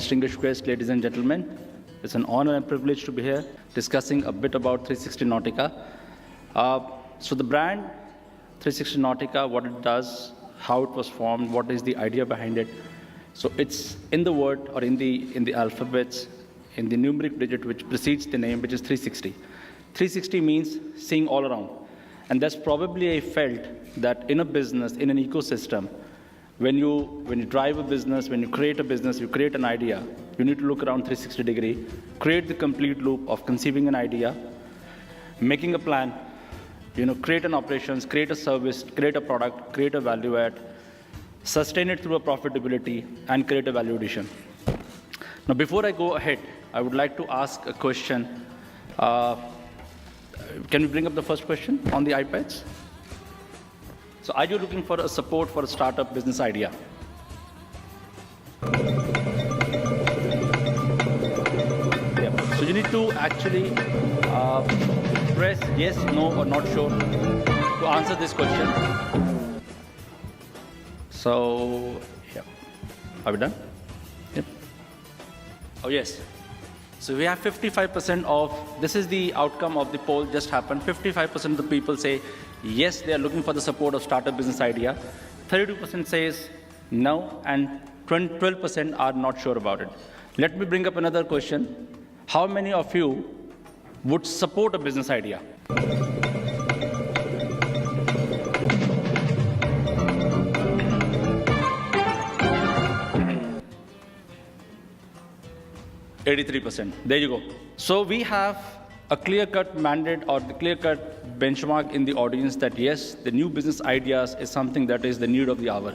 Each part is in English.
distinguished guests, ladies and gentlemen. It's an honor and privilege to be here discussing a bit about 360 Nautica. So the brand 360 Nautica, what it does, how it was formed, what is the idea behind it. So it's in the word or in the alphabets, in the numeric digit which precedes the name, which is 360. 360 means seeing all around. And that's probably I felt that in a business, in an ecosystem, when you drive a business, when you create a business, you create an idea, you need to look around 360 degree, create the complete loop of conceiving an idea, making a plan, create an operations, create a service, create a product, create a value add, sustain it through a profitability, and create a value addition. Now, before I go ahead, I would like to ask a question. Can we bring up the first question on the iPads? So are you looking for a support for a startup business idea? Yeah. So you need to actually press yes, no, or not sure to answer this question. So, yeah. Are we done? Yep. Oh, yes. So we have 55% of, this is the outcome of the poll just happened. 55% of the people say, yes, they are looking for the support of startup business idea. 32% says no, and 12% are not sure about it. Let me bring up another question. How many of you would support a business idea? %. There you go. So we have a clear-cut mandate or the clear-cut benchmark in the audience that yes, the new business ideas is something that is the need of the hour.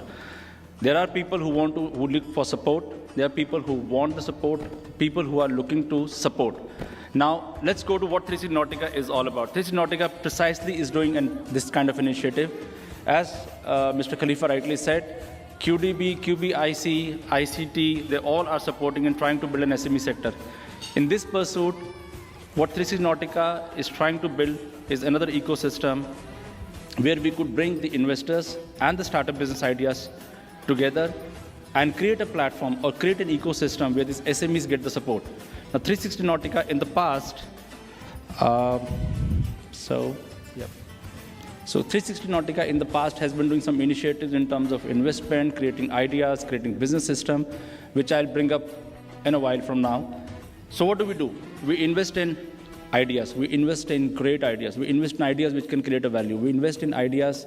There are people who look for support. There are people who want the support, people who are looking to support. Now, let's go to what 360 Nautica is all about. 360 Nautica precisely is doing this kind of initiative. As Mr. Khalifa rightly said, QDB, QBIC, ICT, they all are supporting and trying to build an SME sector. In this pursuit, what 360 Nautica is trying to build is another ecosystem where we could bring the investors and the startup business ideas together and create a platform or create an ecosystem where these SMEs get the support. Now, 360 Nautica in the past, So 360 Nautica in the past has been doing some initiatives in terms of investment, creating ideas, creating business system, which I'll bring up in a while from now. So what do? We invest in ideas. We invest in great ideas. We invest in ideas which can create a value. We invest in ideas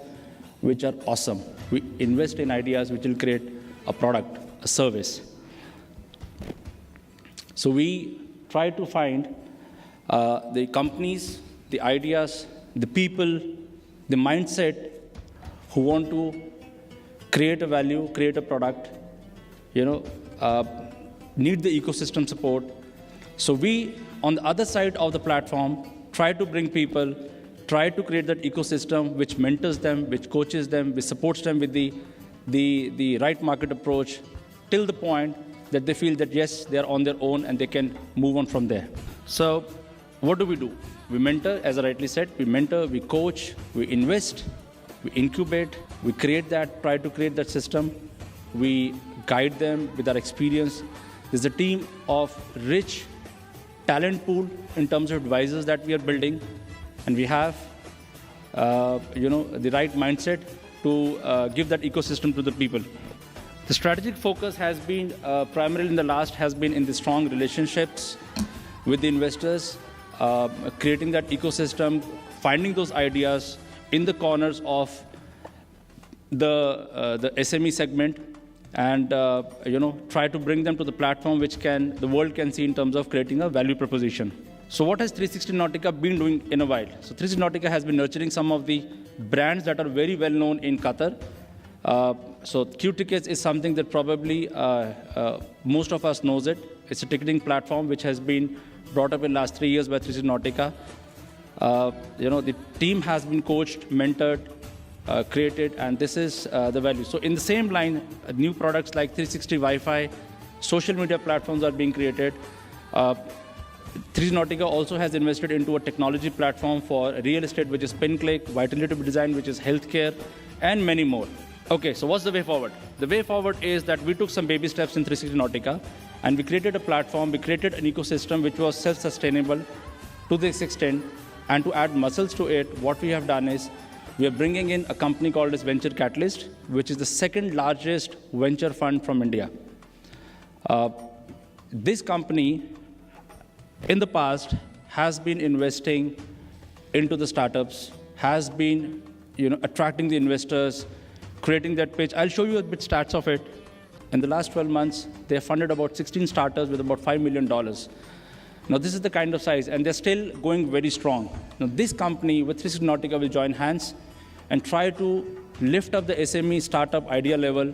which are awesome. We invest in ideas which will create a product, a service. So we try to find the companies, the ideas, the people, the mindset who want to create a value, create a product, need the ecosystem support. So we, on the other side of the platform, try to bring people, try to create that ecosystem which mentors them, which coaches them, which supports them with the right market approach till the point that they feel that, yes, they are on their own and they can move on from there. So what do? We mentor, as I rightly said, we mentor, we coach, we invest, we incubate, we create that, try to create that system, we guide them with our experience. There's a team of rich talent pool in terms of advisors that we are building, and we have, the right mindset to give that ecosystem to the people. The strategic focus has been, primarily in the last, has been in the strong relationships with the investors, creating that ecosystem, finding those ideas in the corners of the SME segment, and try to bring them to the platform which the world can see in terms of creating a value proposition. So what has 360 Nautica been doing in a while? So 360 Nautica has been nurturing some of the brands that are very well known in Qatar. So Q-Tickets is something that probably most of us knows it. It's a ticketing platform which has been brought up in the last 3 years by 360 Nautica. The team has been coached, mentored, created, and this is the value. So in the same line, new products like 360 Wi-Fi, social media platforms are being created. 360 Nautica also has invested into a technology platform for real estate, which is PinClick, Vitality Design, which is healthcare, and many more. Okay, so what's the way forward? The way forward is that we took some baby steps in 360 Nautica, And we created a platform, we created an ecosystem which was self-sustainable to this extent. And to add muscles to it, what we have done is we are bringing in a company called as Venture Catalyst, which is the second largest venture fund from India. This company, in the past, has been investing into the startups, has been attracting the investors, creating that pitch. I'll show you a bit stats of it. In the last 12 months, they have funded about 16 startups with about $5 million. Now, this is the kind of size, and they're still going very strong. Now, this company with 360 Nautica will join hands and try to lift up the SME startup idea level,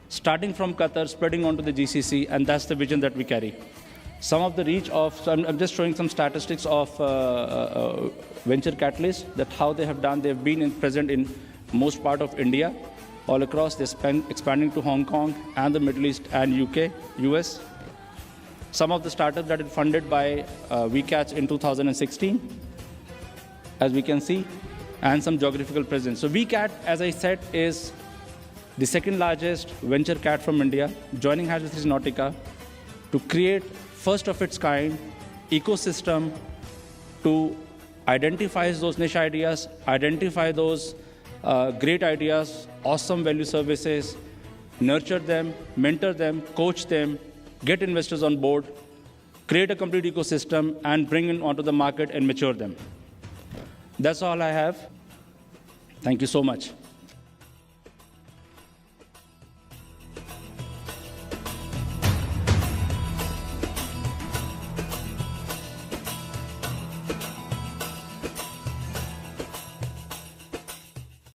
starting from Qatar, spreading onto the GCC, and that's the vision that we carry. Some of the reach of, so I'm just showing some statistics of Venture Catalyst, that how they have done. They've been present in most part of India, all across. They're expanding to Hong Kong and the Middle East and UK, US. Some of the startups that are funded by VCATs in 2016, as we can see, and some geographical presence. So VCAT, as I said, is the second largest venture cat from India, joining hands with 360 Nautica to create first of its kind ecosystem to identify those niche ideas, identify those great ideas, awesome value services, nurture them, mentor them, coach them, get investors on board, create a complete ecosystem, and bring it onto the market and mature them. That's all I have. Thank you so much.